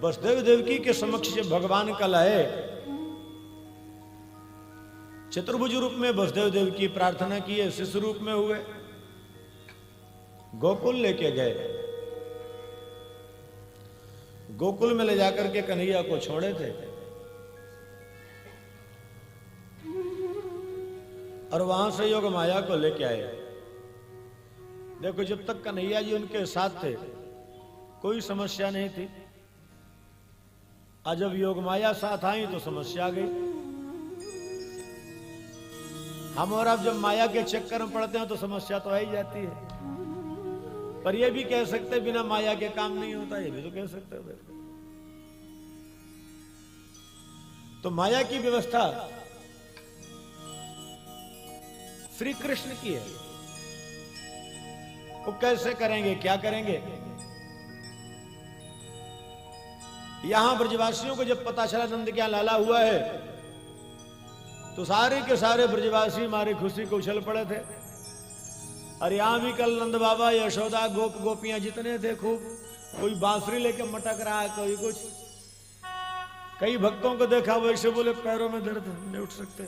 वसुदेव देवकी के समक्ष जब भगवान कल आए, चतुर्भुज रूप में वसुदेव देवकी प्रार्थना की है, शिशु रूप में हुए, गोकुल लेके गए। गोकुल में ले जाकर के कन्हैया को छोड़े थे और वहां से योग माया को लेके आए। देखो, जब तक कन्हैया जी उनके साथ थे कोई समस्या नहीं थी, आज जब योग माया साथ आई तो समस्या आ गई। हम और आप जब माया के चक्कर में पड़ते हैं तो समस्या तो आ ही जाती है। पर यह भी कह सकते बिना माया के काम नहीं होता, ये भी तो कह सकते हो। तो माया की व्यवस्था श्री कृष्ण की है, वो कैसे करेंगे, क्या करेंगे। यहां ब्रजवासियों को जब पता चला नंद क्या लाला हुआ है, तो सारे के सारे ब्रजवासी हमारी खुशी को उछल पड़े थे। और यहां भी कल नंद बाबा, यशोदा, गोप गोपियां जितने थे, खूब कोई बांसुरी लेके मटक रहा है, कोई कुछ। कई भक्तों को देखा वैसे बोले पैरों में दर्द, नहीं उठ सकते।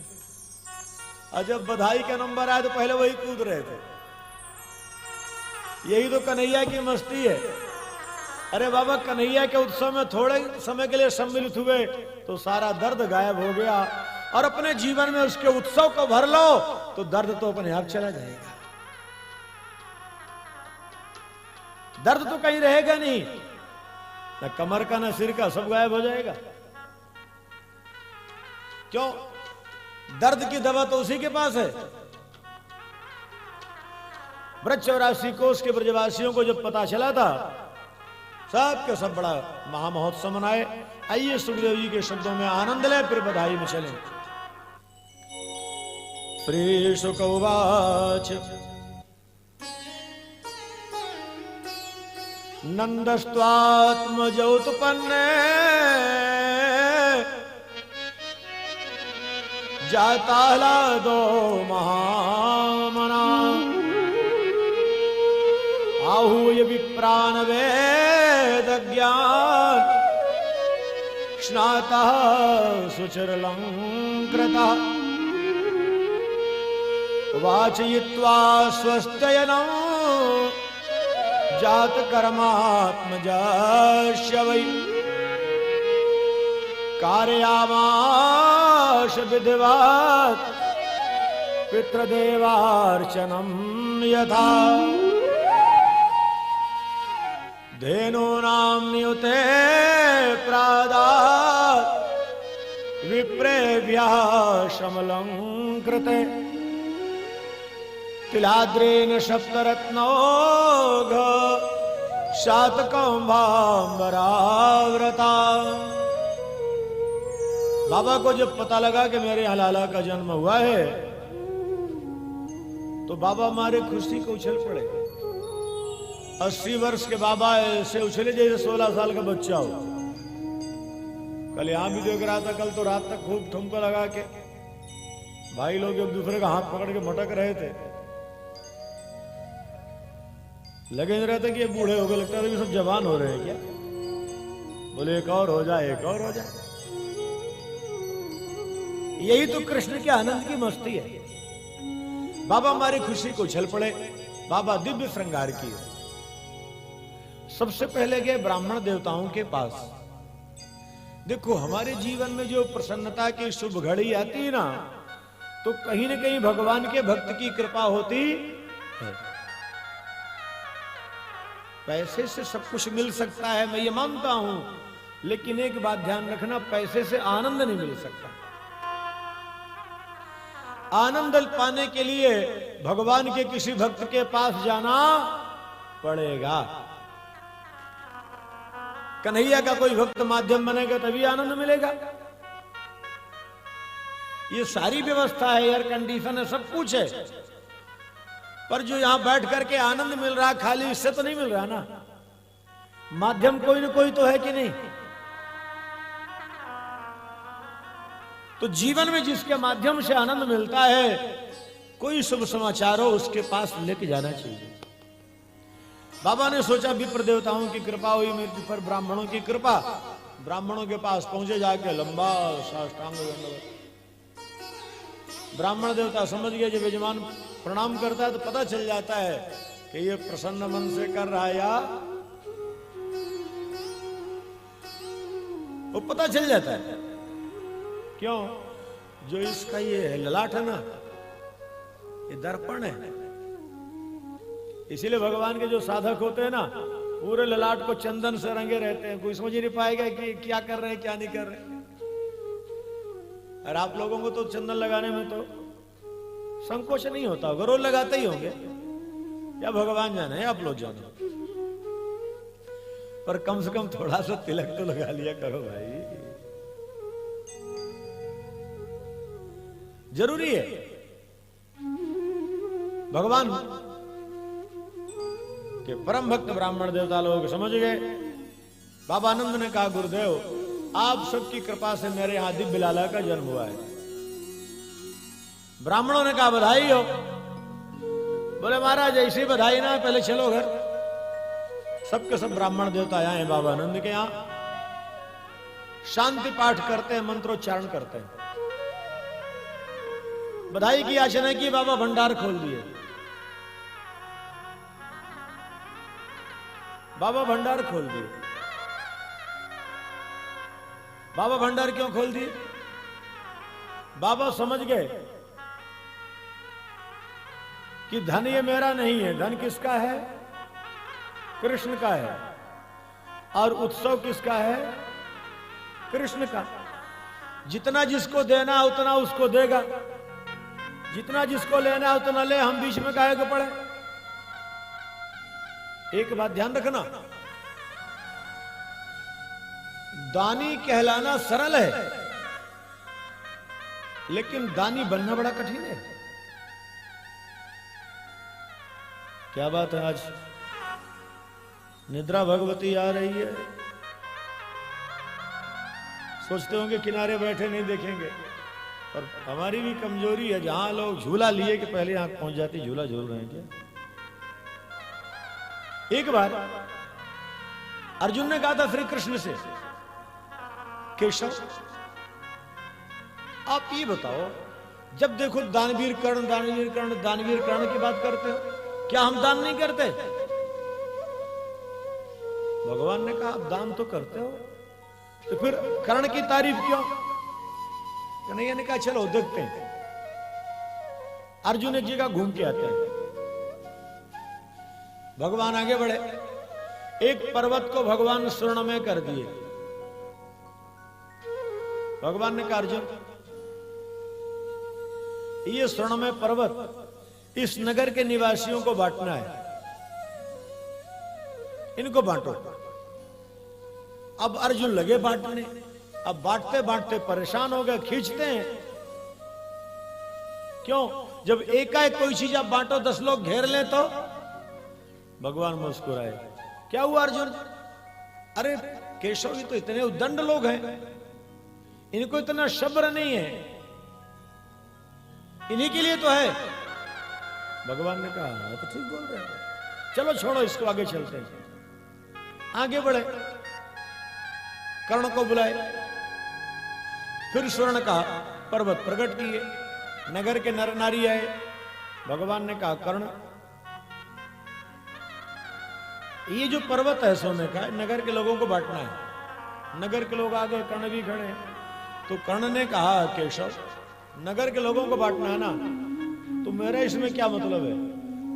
और जब बधाई का नंबर आया तो पहले वही कूद रहे थे। यही तो कन्हैया की मस्ती है। अरे बाबा, कन्हैया के उत्सव में थोड़े समय के लिए सम्मिलित हुए तो सारा दर्द गायब हो गया। और अपने जीवन में उसके उत्सव को भर लो तो दर्द तो अपने आप चला जाएगा। दर्द तो कहीं रहेगा नहीं, न कमर का न सिर का, सब गायब हो जाएगा। क्यों? दर्द की दवा तो उसी के पास है। ब्रज 84 कोष के ब्रजवासियों को जब पता चला था, सब के सब बड़ा महामहोत्सव मनाए। आइए सुखदेव जी के शब्दों में आनंद ले, फिर बधाई में चले। श्री शुक उवाच नंदस्त्वात्मजोत्पन्ने जाताह्लादो महामना आहूय विप्रान वेदज्ञान स्नातः सुचिरलंकृतः वाचयित्वा स्वस्त्ययनं जात कर्मात्मजस्य वै कारयामाश विधिवत् पितृदेवार्चनं यथा धेनूनां नियुते प्रादात् विप्रेभ्यः शमलं कृते तिलाद्रेन सप्तरत्नौघ शातकंभाम्बराव्रता। बाबा को जब पता लगा कि मेरे यहाँ लाला का जन्म हुआ है, तो बाबा हमारे खुशी को उछल पड़े। 80 वर्ष के बाबा ऐसे उछले जैसे 16 साल का बच्चा हो। कल यहां भी देख रहा था, कल तो रात तक खूब ठुमका लगा के भाई लोग एक दूसरे का हाथ पकड़ के मटक रहे थे। लगे नहीं रहता कि ये बूढ़े हो गए, लगता था कि सब जवान हो रहे हैं क्या। बोले एक और हो जाए, एक और हो जाए। यही तो कृष्ण के आनंद की मस्ती है। बाबा हमारी खुशी को उछल पड़े। बाबा दिव्य श्रृंगार किए। सबसे पहले गए ब्राह्मण देवताओं के पास। देखो, हमारे जीवन में जो प्रसन्नता की शुभ घड़ी आती है ना, तो कहीं न कहीं भगवान के भक्त की कृपा होती है। पैसे से सब कुछ मिल सकता है, मैं ये मानता हूं, लेकिन एक बात ध्यान रखना, पैसे से आनंद नहीं मिल सकता। आनंद पाने के लिए भगवान के किसी भक्त के पास जाना पड़ेगा। कन्हैया का कोई भक्त माध्यम बनेगा तभी आनंद मिलेगा। ये सारी व्यवस्था है, एयर कंडीशन है, सब कुछ है, पर जो यहां बैठ करके आनंद मिल रहा खाली इससे तो नहीं मिल रहा ना। माध्यम कोई ना कोई तो है कि नहीं। तो जीवन में जिसके माध्यम से आनंद मिलता है, कोई शुभ समाचार हो उसके पास लेके जाना चाहिए। बाबा ने सोचा विप्र देवताओं की कृपा हुई मेरे पर, ब्राह्मणों की कृपा, ब्राह्मणों के पास पहुंचे, जाके लंबा साष्टांग दंडवत। ब्राह्मण देवता समझ गए जब यजमान प्रणाम करता है तो पता चल जाता है कि ये प्रसन्न मन से कर रहा है या वो पता चल जाता है। क्यों? जो इसका ये ललाट है ना, ये दर्पण है। इसीलिए भगवान के जो साधक होते हैं ना, पूरे ललाट को चंदन से रंगे रहते हैं। कोई समझ ही नहीं पाएगा कि क्या कर रहे हैं क्या नहीं कर रहे। और आप लोगों को तो चंदन लगाने में तो संकोच नहीं होता होगा, रोज लगाते ही होंगे, या भगवान जाने या आप लोग जानो, पर कम से कम थोड़ा सा तिलक तो लगा लिया करो भाई, जरूरी है। भगवान के परम भक्त ब्राह्मण देवता लोग समझ गए। बाबा आनंद ने कहा, गुरुदेव आप सबकी कृपा से मेरे यहां दिव्य लाला का जन्म हुआ है। ब्राह्मणों ने कहा, बधाई हो। बोले महाराज ऐसी बधाई ना, पहले चलो घर। सबके सब ब्राह्मण देवता आए हैं बाबा आनंद के यहां, शांति पाठ करते हैं, मंत्रोच्चारण करते हैं। बधाई की याचना की, बाबा भंडार खोल दिए। बाबा भंडार खोल दिए। बाबा भंडार क्यों खोल दिए? बाबा समझ गए कि धन ये मेरा नहीं है, धन किसका है? कृष्ण का है। और उत्सव किसका है? कृष्ण का। जितना जिसको देना उतना उसको देगा, जितना जिसको लेना उतना ले, हम बीच में काहे को पड़े। एक बात ध्यान रखना, दानी कहलाना सरल है, लेकिन दानी बनना बड़ा कठिन है। क्या बात है, आज निद्रा भगवती आ रही है। सोचते होंगे किनारे बैठे नहीं देखेंगे, पर हमारी भी कमजोरी है। जहां लोग झूला लिए कि पहले आंख पहुंच जाती, झूला झूल रहे हैं क्या? एक बार अर्जुन ने कहा था श्री कृष्ण से, केशव आप ये बताओ, जब देखो दानवीर कर्ण दानवीर कर्ण दानवीर कर्ण की बात करते हो, क्या हम दान नहीं करते? भगवान ने कहा आप दान तो करते हो, तो फिर कर्ण की तारीफ क्यों? कन्हैया ने कहा चलो देखते हैं। अर्जुन एक जगह घूम के आते हैं। भगवान आगे बढ़े, एक पर्वत को भगवान स्वर्णमय कर दिए। भगवान ने कहा अर्जुन, ये स्वर्णमय पर्वत इस नगर के निवासियों को बांटना है, इनको बांटो। अब अर्जुन लगे बांटने। अब बांटते बांटते परेशान हो गए, खींचते हैं। क्यों? जब एकाएक कोई चीज आप बांटो, 10 लोग घेर ले तो। भगवान मुस्कुराए, क्या हुआ अर्जुन? अरे केशव, ये तो इतने उद्दंड लोग हैं, इनको इतना सब्र नहीं है, इन्हीं के लिए तो है। भगवान ने कहा तो ठीक बोल रहे हैं, चलो छोड़ो इसको, आगे चलते हैं। आगे बढ़े, कर्ण को बुलाए, फिर स्वर्ण का पर्वत प्रकट किए, नगर के नर नारी आए। भगवान ने कहा कर्ण, ये जो पर्वत है सोने का, नगर के लोगों को बांटना है। नगर के लोग आ गए, कर्ण भी खड़े हैं। तो कर्ण ने कहा केशव, नगर के लोगों को बांटना है ना, तो मेरा इसमें क्या मतलब है?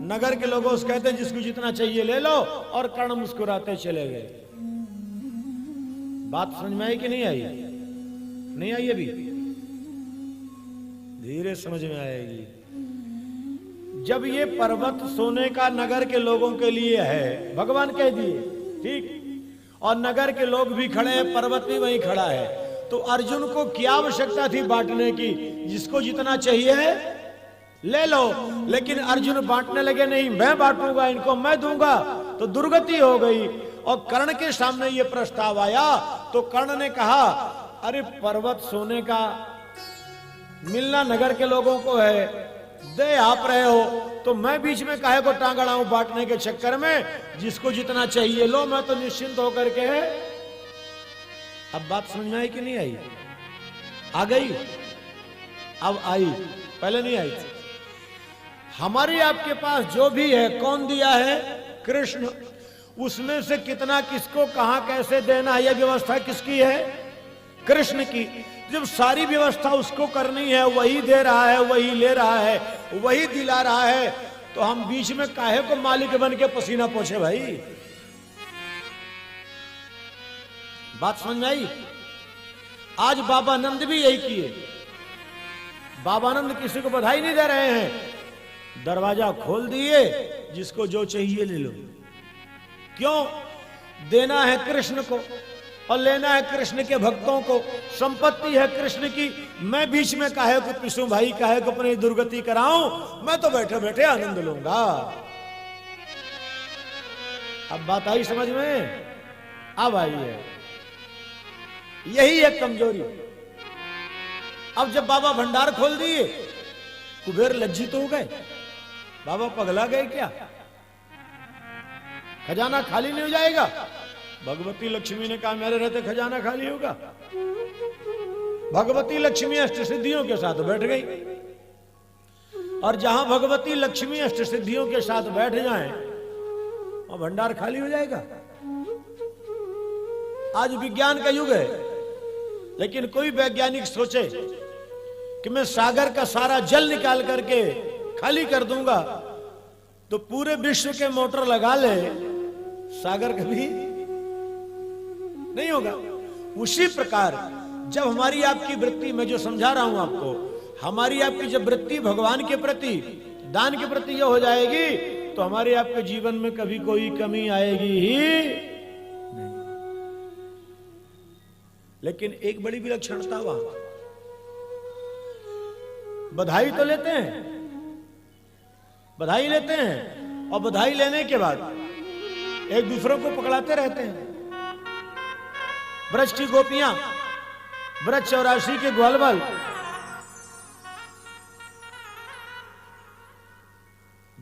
नगर के लोगों से कहते हैं जिसको जितना चाहिए ले लो, और कर्ण मुस्कुराते चले गए। बात समझ में आई कि नहीं आई? नहीं आई अभी, धीरे समझ में आएगी। जब ये पर्वत सोने का नगर के लोगों के लिए है, भगवान कह दिए, ठीक, और नगर के लोग भी खड़े हैं, पर्वत भी वहीं खड़ा है, तो अर्जुन को क्या आवश्यकता थी बांटने की? जिसको जितना चाहिए ले लो। लेकिन अर्जुन बांटने लगे, नहीं मैं बांटूंगा, इनको मैं दूंगा, तो दुर्गति हो गई। और कर्ण के सामने ये प्रस्ताव आया, तो कर्ण ने कहा अरे पर्वत सोने का मिलना नगर के लोगों को है, दे आप रहे हो, तो मैं बीच में काहे को टांग अड़ाऊं बांटने के चक्कर में? जिसको जितना चाहिए लो, मैं तो निश्चिंत होकर के अब बात समझ में आई कि नहीं आई? आ गई? अब आई, पहले नहीं आई थी। हमारे आपके पास जो भी है कौन दिया है? कृष्ण। उसमें से कितना किसको कहां कैसे देना है, यह व्यवस्था किसकी है? कृष्ण की। जब सारी व्यवस्था उसको करनी है, वही दे रहा है, वही ले रहा है, वही दिला रहा है, तो हम बीच में काहे को मालिक बन के पसीना पोछे भाई? बात समझ में आई? आज बाबानंद भी यही किए। बाबानंद किसी को बधाई नहीं दे रहे हैं, दरवाजा खोल दिए, जिसको जो चाहिए ले लो। क्यों? देना है कृष्ण को और लेना है कृष्ण के भक्तों को। संपत्ति है कृष्ण की, मैं बीच में काहे को पिसूं भाई, काहे को अपनी दुर्गति कराऊं? मैं तो बैठे बैठे आनंद लूंगा। अब बात आई समझ में? अब आई है। यही है कमजोरी। अब जब बाबा भंडार खोल दिए, कुबेर लज्जित हो गए। बाबा पगला गए क्या? खजाना खाली नहीं हो जाएगा? भगवती लक्ष्मी ने कहा मेरे रहते खजाना खाली होगा। भगवती लक्ष्मी अष्ट सिद्धियों के साथ बैठ गई, और जहां भगवती लक्ष्मी अष्ट सिद्धियों के साथ बैठ जाएं, वहां भंडार खाली हो जाएगा। आज विज्ञान का युग है, लेकिन कोई वैज्ञानिक सोचे कि मैं सागर का सारा जल निकाल करके खाली कर दूंगा, तो पूरे विश्व के मोटर लगा ले, सागर कभी नहीं होगा। उसी प्रकार जब हमारी आपकी वृत्ति, मैं जो समझा रहा हूं आपको, हमारी आपकी जब वृत्ति भगवान के प्रति, दान के प्रति ये हो जाएगी, तो हमारे आपके जीवन में कभी कोई कमी आएगी ही नहीं। लेकिन एक बड़ी विलक्षणता वहां, बधाई तो लेते हैं, बधाई लेते हैं, और बधाई लेने के बाद एक दूसरों को पकड़ाते रहते हैं। ब्रज की गोपियां, ब्रज 84 के ग्वालवाल,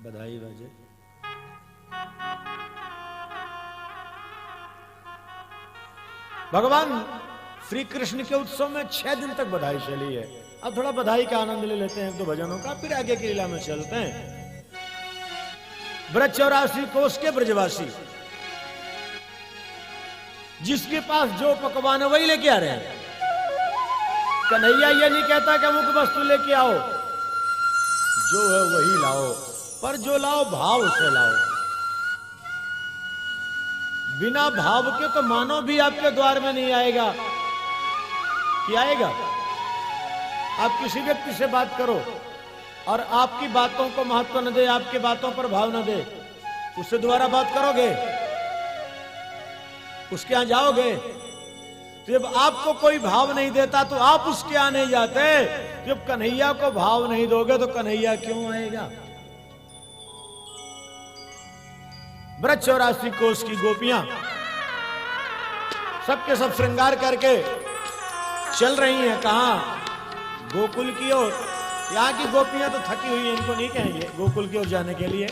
बधाई बजे। भगवान श्री कृष्ण के उत्सव में 6 दिन तक बधाई चली है। अब थोड़ा बधाई का आनंद ले लेते हैं, 2 भजनों का, फिर आगे की लीला में चलते हैं। ब्रज 84 कोष के ब्रजवासी, जिसके पास जो पकवान है वही लेके आ रहे हैं। कन्हैया ये नहीं कहता कि अमुक वस्तु लेके आओ, जो है वही लाओ, पर जो लाओ भाव से लाओ। बिना भाव के तो मानव भी आपके द्वार में नहीं आएगा। क्या आएगा? आप किसी व्यक्ति से बात करो और आपकी बातों को महत्व न दे, आपकी बातों पर भाव न दे, उससे दोबारा बात करोगे? उसके यहां जाओगे? तो जब आपको कोई भाव नहीं देता तो आप उसके यहां नहीं जाते। जब कन्हैया को भाव नहीं दोगे तो कन्हैया क्यों आएगा? ब्रज 84 कोष की गोपियां सबके सब श्रृंगार करके चल रही हैं। कहां? गोकुल की ओर। यहां की गोपियां तो थकी हुई हैं, इनको नहीं कहेंगे गोकुल की ओर जाने के लिए।